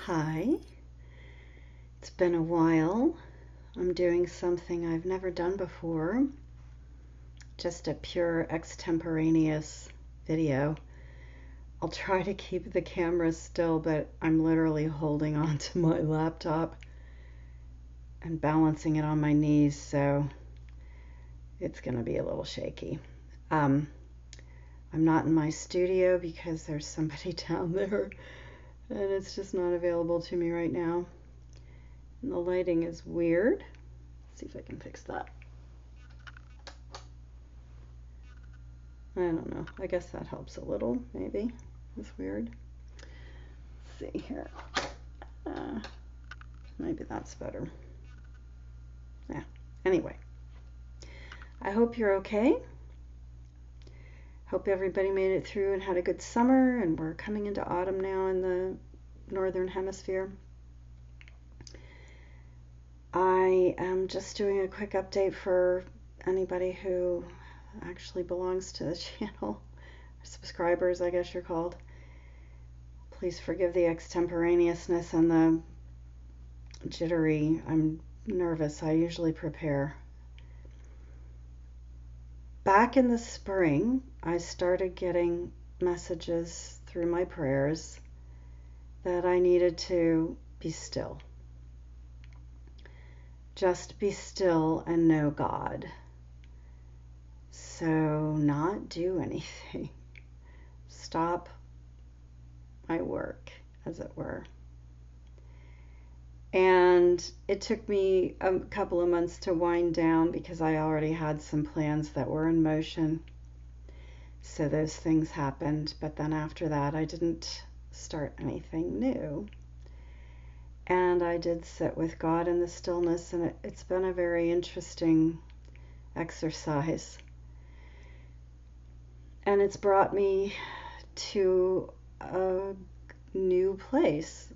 Hi, it's been a while. I'm doing something I've never done before, just a pure extemporaneous video. I'll try to keep the camera still, but I'm literally holding onto my laptop and balancing it on my knees, so it's going to be a little shaky. I'm not in my studio because there's somebody down there and it's just not available to me right now. And the lighting is weird. Let's see if I can fix that. I don't know. I guess that helps a little, maybe. It's weird. Let's see here. Maybe that's better. Yeah. Anyway, I hope you're okay. Hope everybody made it through and had a good summer, and we're coming into autumn now in the northern hemisphere. I am just doing a quick update for anybody who actually belongs to the channel. Subscribers, I guess you're called. Please forgive the extemporaneousness and the jittery. I'm nervous. I usually prepare. Back in the spring, I started getting messages through my prayers that I needed to be still. Just be still and know God. So not do anything. Stop my work, as it were. And it took me a couple of months to wind down because I already had some plans that were in motion. So those things happened. But then after that, I didn't start anything new. And I did sit with God in the stillness, and it's been a very interesting exercise. And it's brought me to a new place.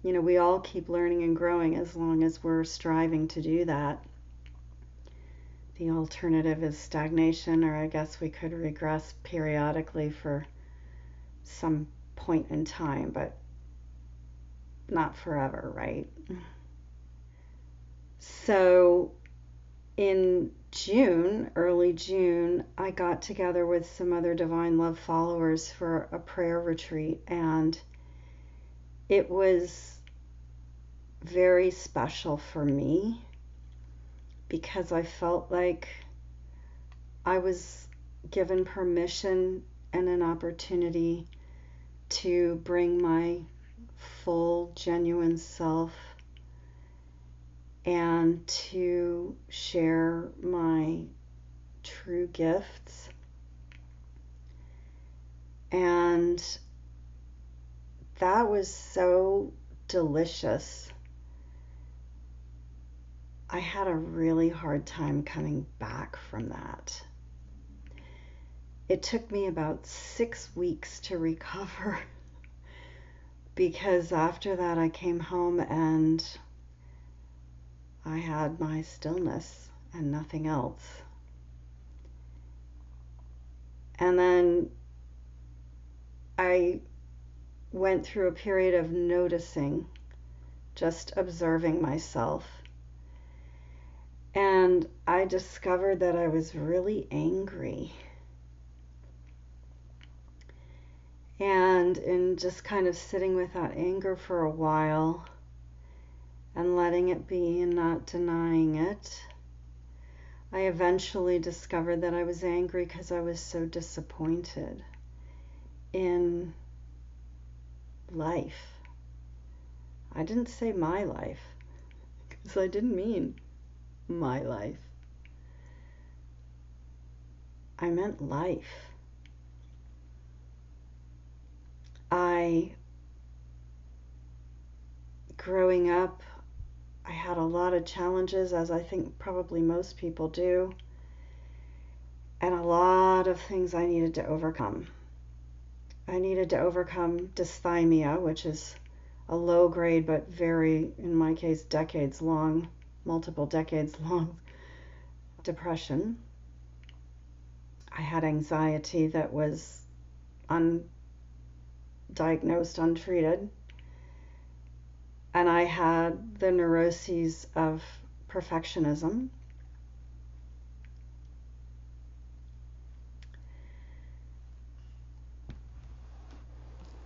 You know, we all keep learning and growing as long as we're striving to do that. The alternative is stagnation, or I guess we could regress periodically for some point in time, but not forever, right? So in June, early June, I got together with some other Divine Love followers for a prayer retreat, and it was very special for me because I felt like I was given permission and an opportunity to bring my full, genuine self and to share my true gifts. And that was so delicious. I had a really hard time coming back from that. It took me about 6 weeks to recover because after that I came home and I had my stillness and nothing else. And then I went through a period of noticing, just observing myself. And I discovered that I was really angry. And in just kind of sitting with that anger for a while and letting it be and not denying it, I eventually discovered that I was angry because I was so disappointed in life. I didn't say my life because I didn't mean my life. I meant life. Growing up, I had a lot of challenges, as I think probably most people do, and a lot of things I needed to overcome. I needed to overcome dysthymia, which is a low grade but very, in my case, decades long, multiple decades long depression. I had anxiety that was undiagnosed, untreated. and I had the neuroses of perfectionism.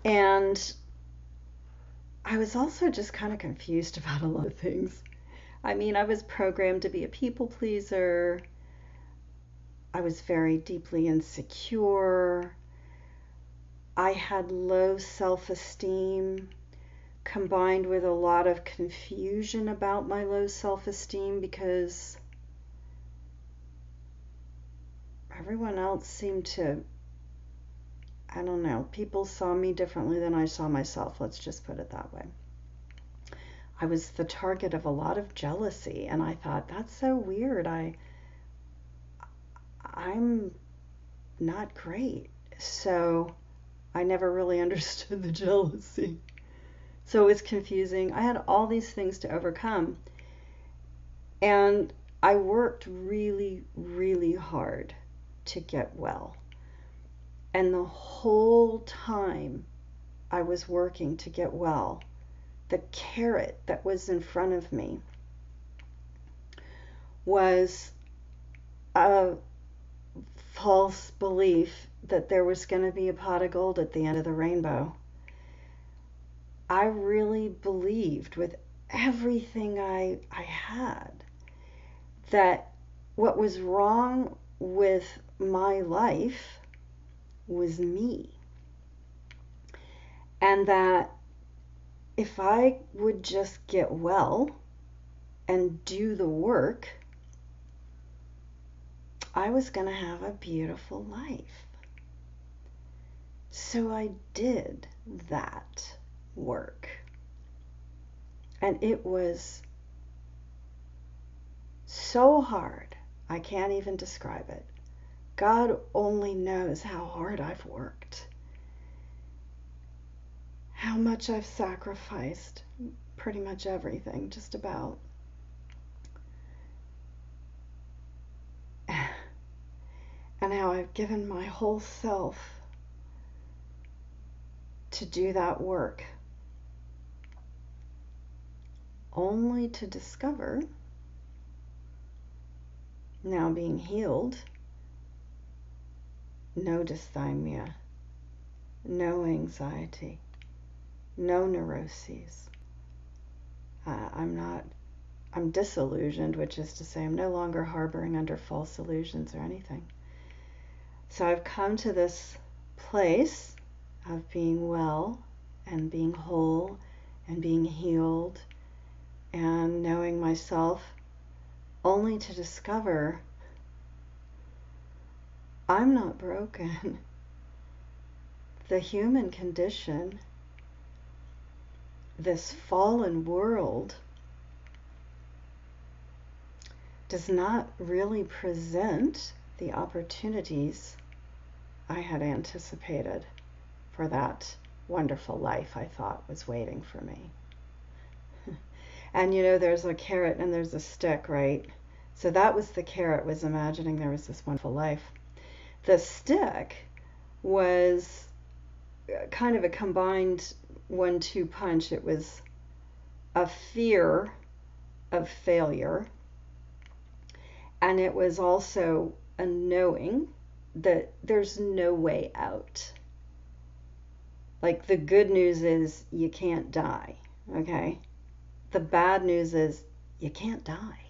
And I was also just kind of confused about a lot of things. I mean, I was programmed to be a people pleaser. I was very deeply insecure. I had low self-esteem combined with a lot of confusion about my low self-esteem because everyone else seemed to, I don't know, people saw me differently than I saw myself. Let's just put it that way. I was the target of a lot of jealousy, and I thought, that's so weird. I'm not great. So I never really understood the jealousy. So it was confusing. I had all these things to overcome. And I worked really, really hard to get well. And the whole time I was working to get well, the carrot that was in front of me was a false belief that there was going to be a pot of gold at the end of the rainbow. I really believed with everything I had that what was wrong with my life was me. And that if I would just get well and do the work, I was going to have a beautiful life. So I did that work. And it was so hard, I can't even describe it. God only knows how hard I've worked, how much I've sacrificed, pretty much everything, just about. And how I've given my whole self to do that work, only to discover, now being healed, no dysthymia, no anxiety, no neuroses. I'm disillusioned, which is to say I'm no longer harboring under false illusions or anything. So I've come to this place of being well and being whole and being healed and knowing myself, only to discover I'm not broken. The human condition, this fallen world, does not really present the opportunities I had anticipated for that wonderful life I thought was waiting for me. And you know, there's a carrot and there's a stick, right? So that was the carrot, was imagining there was this wonderful life. The stick was kind of a combined 1-2 punch. It was a fear of failure, and it was also a knowing that there's no way out. Like, the good news is you can't die, okay? The bad news is you can't die.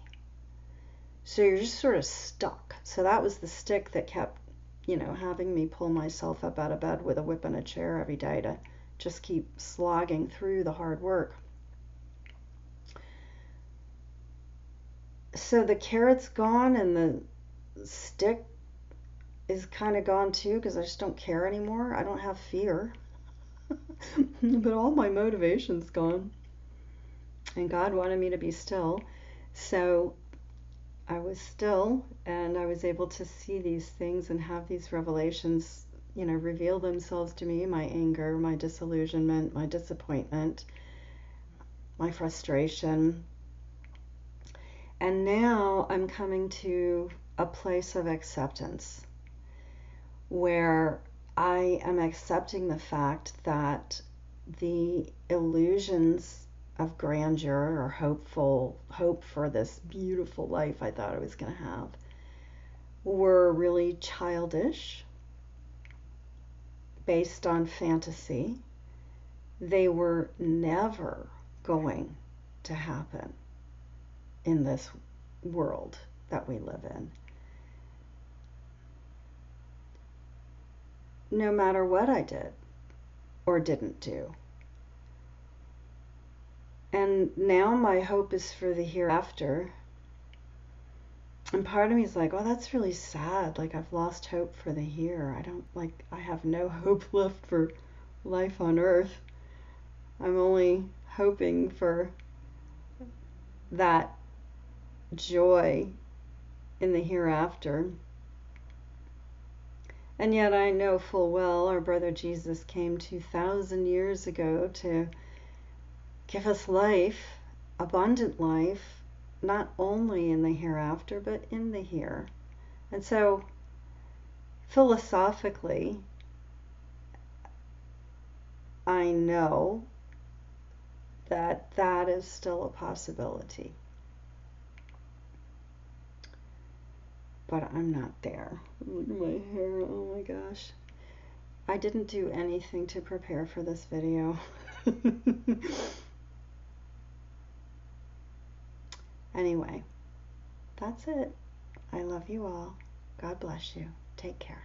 So you're just sort of stuck. So that was the stick that kept, having me pull myself up out of bed with a whip and a chair every day to just keep slogging through the hard work. So the carrot's gone and the stick is kind of gone too, because I just don't care anymore. I don't have fear. But all my motivation's gone. And God wanted me to be still. So I was still, and I was able to see these things and have these revelations, reveal themselves to me, my anger, my disillusionment, my disappointment, my frustration. And now I'm coming to a place of acceptance where I am accepting the fact that the illusions of grandeur or hope for this beautiful life I thought I was going to have were really childish, based on fantasy. They were never going to happen in this world that we live in. No matter what I did or didn't do. And now my hope is for the hereafter. And part of me is like, oh, that's really sad. Like, I've lost hope for the here. I have no hope left for life on earth. I'm only hoping for that joy in the hereafter. And yet I know full well our brother Jesus came 2,000 years ago to give us life, abundant life, not only in the hereafter, but in the here. And so, philosophically, I know that that is still a possibility. But I'm not there. Look at my hair, oh my gosh. I didn't do anything to prepare for this video. Anyway, that's it. I love you all. God bless you. Take care.